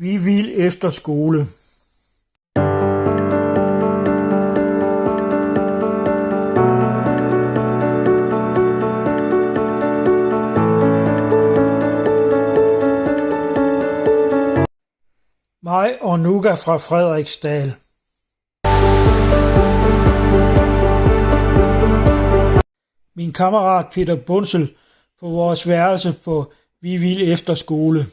Vivild Efterskole. Mig og Nuga fra Frederiksdal. Min kammerat Peter Bundsel på vores værelse på Vivild Efterskole.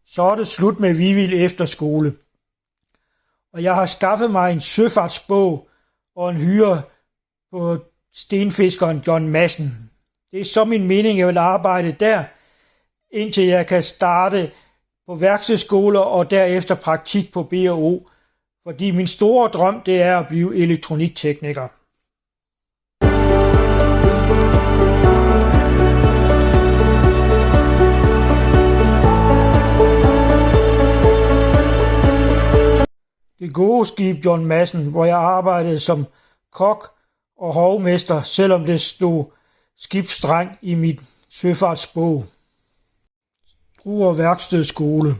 Så er det slut med Vivild Efterskole. Og jeg har skaffet mig en søfartsbog og en hyre på stenfiskeren John Madsen. Det er så min mening, at jeg vil arbejde der, indtil jeg kan starte på værkstedsskoler og derefter praktik på B&O. Fordi min store drøm, det er at blive elektroniktekniker. Det gode skib John Madsen, hvor jeg arbejdede som kok og hovmester, selvom det stod skibsdreng i mit søfartsbog. Struer Værkstedsskole.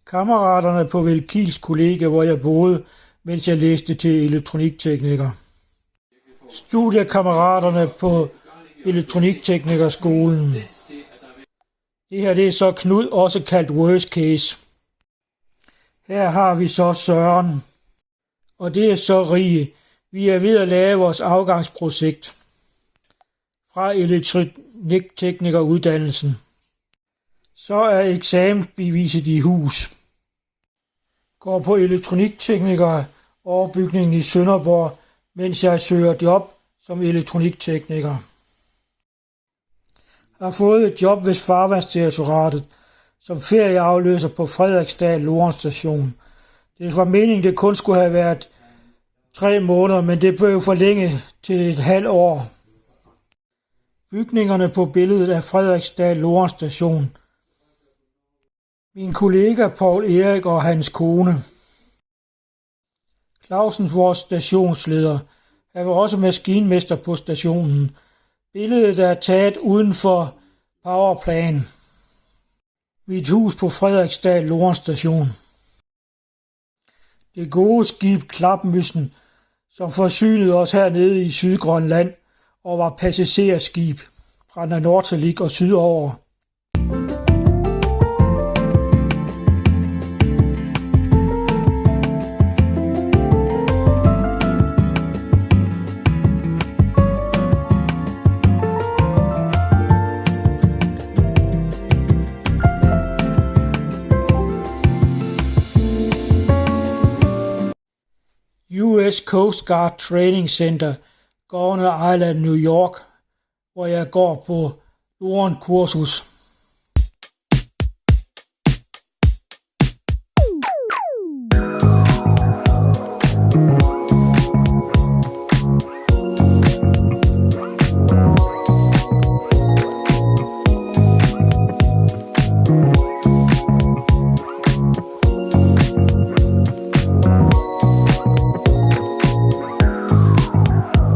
Kammeraterne på Velkils kollega, hvor jeg boede, mens jeg læste til elektroniktekniker. Studiekammeraterne på elektronikteknikerskolen. Det her det er så Knud, også kaldt worst case. Her har vi så Søren, og det er så Rie. Vi er ved at lave vores afgangsprojekt fra elektronikteknikeruddannelsen. Så er eksamensbeviset i hus. Går på elektroniktekniker overbygningen i Sønderborg, mens jeg søger job som elektroniktekniker. Har fået et job ved Farvandsdirektoratet som ferieafløser på Frederiksdal Lorentz Station. Det var meningen, det kun skulle have været 3 måneder, men det blev forlænget til et halvt år. Bygningerne på billedet af Frederiksdal Lorentz Station. Min kollega Paul Erik og hans kone. Clausen, vores stationsleder. Han var også maskinmester på stationen. Billedet er taget uden for powerplan. Mit hus på Frederiksdal Lorentz Station. Det gode skib Klapmyssen, som forsynede os hernede i Sydgrønland og var passagerskib fra Nordsjælland og sydover. US Coast Guard Training Center, Governor Island, New York, hvor jeg går på Lorentz-kursus.